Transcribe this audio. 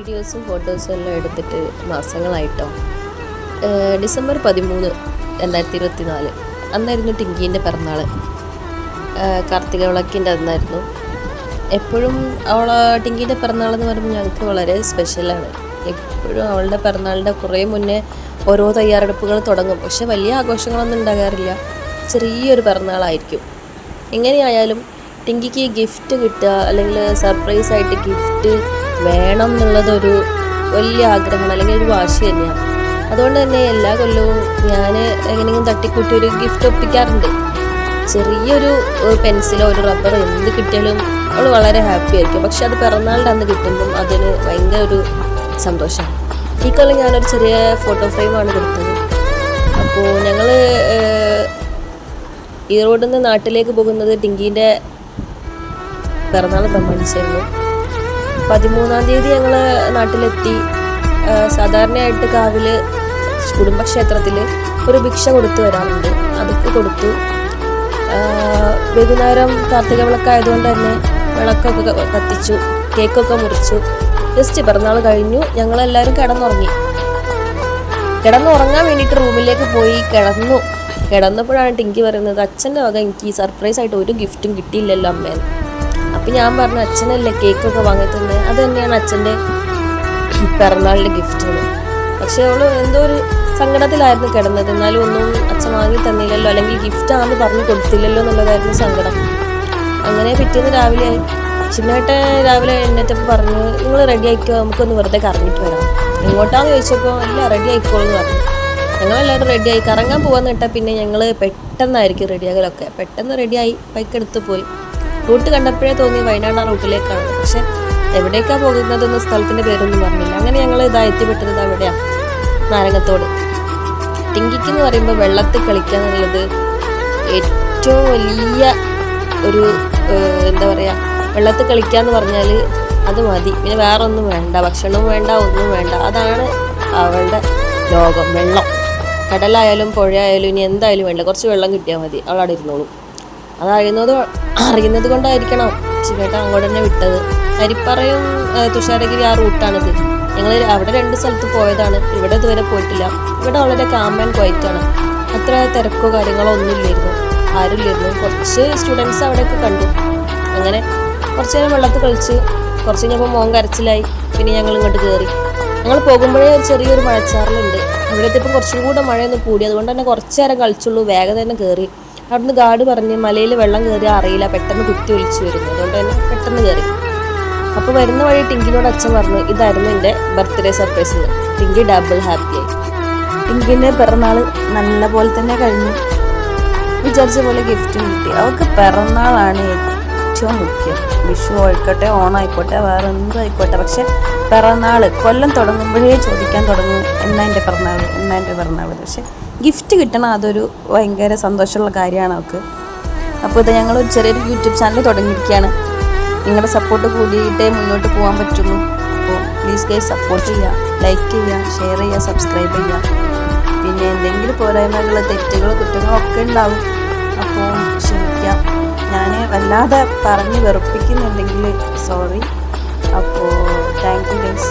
വീഡിയോസും ഫോട്ടോസും എല്ലാം എടുത്തിട്ട് മാസങ്ങളായിട്ടോ. ഡിസംബർ 13, 2024 അന്നായിരുന്നു ടിങ്കീൻ്റെ പിറന്നാൾ. കാർത്തിക വിളക്കിൻ്റെ അന്നായിരുന്നു. എപ്പോഴും ടിങ്കീൻ്റെ പിറന്നാളെന്ന് പറയുമ്പോൾ ഞങ്ങൾക്ക് വളരെ സ്പെഷ്യലാണ്. എപ്പോഴും അവളുടെ പിറന്നാളിൻ്റെ കുറേ മുന്നേ ഓരോ തയ്യാറെടുപ്പുകൾ തുടങ്ങും. പക്ഷെ വലിയ ആഘോഷങ്ങളൊന്നും ഉണ്ടാകാറില്ല, ചെറിയൊരു പിറന്നാളായിരിക്കും. എങ്ങനെയായാലും ടിങ്കിക്ക് ഗിഫ്റ്റ് കിട്ടുക അല്ലെങ്കിൽ സർപ്രൈസായിട്ട് ഗിഫ്റ്റ് വേണം എന്നുള്ളതൊരു വലിയ ആഗ്രഹമാണ്, അല്ലെങ്കിൽ ഒരു വാശി തന്നെയാണ്. അതുകൊണ്ട് തന്നെ എല്ലാ കൊല്ലവും ഞാൻ എങ്ങനെയെങ്കിലും തട്ടിക്കൂട്ടി ഒരു ഗിഫ്റ്റ് ഒപ്പിക്കാറുണ്ട്. ചെറിയൊരു പെൻസിലോ ഒരു റബ്ബറോ എന്ത് കിട്ടിയാലും അവൾ വളരെ ഹാപ്പി ആയിരിക്കും. പക്ഷെ അത് പിറന്നാളിൻ്റെ അന്ന് കിട്ടുമ്പം അതിന് ഭയങ്കര ഒരു സന്തോഷമാണ്. ഈ കൊല്ലം ഞാനൊരു ചെറിയ ഫോട്ടോ ഫ്രെയിമാണ് കൊടുത്തത്. അപ്പോൾ ഞങ്ങൾ ഈറോഡിൽ നിന്ന് നാട്ടിലേക്ക് പോകുന്നത് ടിങ്കീൻ്റെ പിറന്നാൾ പ്രമാണിച്ചായിരുന്നു. 13-ാം തീയതി ഞങ്ങൾ നാട്ടിലെത്തി. സാധാരണയായിട്ട് കാവിൽ കുടുംബക്ഷേത്രത്തിൽ ഒരു ഭിക്ഷ കൊടുത്തു വരാറുണ്ട്, അതൊക്കെ കൊടുത്തു. വൈകുന്നേരം കാർത്തിക വിളക്കായതുകൊണ്ട് തന്നെ വിളക്കൊക്കെ കത്തിച്ചു, കേക്കൊക്കെ മുറിച്ചു. ജസ്റ്റ് പിറന്നാൾ കഴിഞ്ഞു. ഞങ്ങളെല്ലാവരും കിടന്നുറങ്ങാൻ വേണ്ടിയിട്ട് റൂമിലേക്ക് പോയി കിടന്നപ്പോഴാണ് ടിങ്കി പറയുന്നത്, അച്ഛൻ്റെ വക എനിക്ക് ഈ സർപ്രൈസായിട്ട് ഒരു ഗിഫ്റ്റും കിട്ടിയില്ലല്ലോ അമ്മേന്ന്. അപ്പം ഞാൻ പറഞ്ഞു, അച്ഛനല്ലേ കേക്കൊക്കെ വാങ്ങി തന്നെ, അത് തന്നെയാണ് അച്ഛൻ്റെ പിറന്നാളിൻ്റെ ഗിഫ്റ്റ് എന്ന്. പക്ഷെ അവൾ എന്തോ ഒരു സങ്കടത്തിലായിരുന്നു കിടന്നത്. എന്നാലും ഒന്നും അച്ഛൻ വാങ്ങി തന്നില്ലല്ലോ, അല്ലെങ്കിൽ ഗിഫ്റ്റാണെന്ന് പറഞ്ഞു കൊടുത്തില്ലല്ലോ എന്നുള്ളതായിരുന്നു സങ്കടം. അങ്ങനെ പിറ്റേന്ന് രാവിലെ ചിന്നേട്ടൻ രാവിലെ എഴുന്നേറ്റപ്പോൾ പറഞ്ഞു, നിങ്ങൾ റെഡി ആയിക്കോ, നമുക്കൊന്ന് വെറുതെ കറങ്ങിയിട്ട് വരാം. എങ്ങോട്ടാന്ന് ചോദിച്ചപ്പോൾ ഇല്ല റെഡി ആയിക്കോളൂ എന്ന് പറഞ്ഞു. ഞങ്ങളെല്ലാവരും റെഡിയായി കറങ്ങാൻ പോകാമെന്ന് കേട്ടാൽ പിന്നെ ഞങ്ങൾ പെട്ടെന്നായിരിക്കും റെഡിയാകലൊക്കെ. പെട്ടെന്ന് റെഡിയായി ബൈക്കെടുത്ത് പോയി. റൂട്ട് കണ്ടപ്പോഴേ തോന്നി വയനാട് ആ റൂട്ടിലേക്കാണ്. പക്ഷെ എവിടേക്കാണ് പോകുന്നതെന്ന് സ്ഥലത്തിൻ്റെ പേരൊന്നും പറഞ്ഞില്ല. അങ്ങനെ ഞങ്ങൾ എത്തിപ്പെട്ടത് അവിടെയാണ്, നാരങ്ങത്തോട്. ടിങ്കിക്ക് എന്ന് പറയുമ്പോൾ വെള്ളത്തിൽ കളിക്കുക എന്നുള്ളത് ഏറ്റവും വലിയ ഒരു എന്താ പറയുക, വെള്ളത്തിൽ കളിക്കുക എന്ന് പറഞ്ഞാൽ അത് മതി, പിന്നെ വേറെ ഒന്നും വേണ്ട, ഭക്ഷണവും വേണ്ട, ഒന്നും വേണ്ട. അതാണ് അവളുടെ ലോകം. വെള്ളം, കടലായാലും പുഴയായാലും ഇനി എന്തായാലും വേണ്ട, കുറച്ച് വെള്ളം കിട്ടിയാൽ മതി, അവളവിടെ ഇരുന്നോളും. അറിയുന്നത് കൊണ്ടായിരിക്കണം ചിന്നേട്ടൻ അങ്ങോട്ട് തന്നെ വിട്ടത്. അരിപ്പറയും തുഷാരഗിരി ആ റൂട്ടാണിത്. ഞങ്ങൾ അവിടെ 2 സ്ഥലത്ത് പോയതാണ്, ഇവിടെ ഇതുവരെ പോയിട്ടില്ല. ഇവിടെ വളരെ കാം ആൻഡ് ക്വയറ്റാണ്, അത്ര തിരക്കോ കാര്യങ്ങളോ ഒന്നുമില്ലായിരുന്നു, ആരുമില്ലായിരുന്നു. കുറച്ച് സ്റ്റുഡൻസ് അവിടെയൊക്കെ കണ്ടു. അങ്ങനെ കുറച്ച് നേരം വെള്ളത്തിൽ കളിച്ച് കുറച്ച് കഴിഞ്ഞപ്പോൾ മോൻ കരച്ചിലായി. പിന്നെ ഞങ്ങൾ ഇങ്ങോട്ട് കയറി. ഞങ്ങൾ പോകുമ്പോഴേ ചെറിയൊരു മഴച്ചാറലുണ്ട്. ഇവിടുത്തെ ഇപ്പം കുറച്ചും കൂടെ മഴയൊന്നും കൂടി, അതുകൊണ്ട് തന്നെ കുറച്ച് നേരം കളിച്ചുള്ളൂ, വേഗം തന്നെ കയറി. അവിടുന്ന് ഗാർഡ് പറഞ്ഞ് മലയിൽ വെള്ളം കയറി അറിയില്ല, പെട്ടെന്ന് കുത്തി ഒലിച്ചു വരുന്നു, അതുകൊണ്ട് തന്നെ പെട്ടെന്ന് കയറി. അപ്പോൾ വരുന്ന വഴി ടിങ്കിനോട് അച്ഛൻ പറഞ്ഞു, ഇതായിരുന്നു എൻ്റെ ബർത്ത്ഡേ സർപ്രൈസ് എന്ന്. ടിങ്കി ഡബിൾ ഹാപ്പിയായി. ടിങ്കിൻ്റെ പിറന്നാൾ നല്ല പോലെ തന്നെ കഴിഞ്ഞു. വിചാരിച്ച പോലെ ഗിഫ്റ്റും കിട്ടി. അവൾക്ക് പിറന്നാളാണ് ഏറ്റവും മുഖ്യം. വിഷു ആയിക്കോട്ടെ, ഓണായിക്കോട്ടെ, വേറെ എന്തും ആയിക്കോട്ടെ, പക്ഷെ പിറന്നാൾ കൊല്ലം തുടങ്ങുമ്പോഴേ ചോദിക്കാൻ തുടങ്ങും, എന്നാ എൻ്റെ പിറന്നാൾ. പക്ഷെ ഗിഫ്റ്റ് കിട്ടണം, അതൊരു ഭയങ്കര സന്തോഷമുള്ള കാര്യമാണ് അവൾക്ക്. അപ്പോൾ ഇത് ഞങ്ങളൊരു ചെറിയൊരു യൂട്യൂബ് ചാനൽ തുടങ്ങിയിരിക്കുകയാണ്. നിങ്ങളുടെ സപ്പോർട്ട് കൂടിയിട്ടേ മുന്നോട്ട് പോകാൻ പറ്റുള്ളൂ. അപ്പോൾ പ്ലീസ് ഗൈസ് സപ്പോർട്ട് ചെയ്യുക, ലൈക്ക് ചെയ്യുക, ഷെയർ ചെയ്യുക, സബ്സ്ക്രൈബ് ചെയ്യുക. പിന്നെ എന്തെങ്കിലും പോരായ്മകൾ, തെറ്റുകൾ, കുറ്റങ്ങളൊക്കെ ഉണ്ടാവും, അപ്പോൾ ക്ഷമിക്കാം. ഞാൻ വല്ലാതെ പറഞ്ഞ് വെറുപ്പിക്കുന്നുണ്ടെങ്കിൽ സോറി. അപ്പോൾ താങ്ക് യു ഗൈസ്.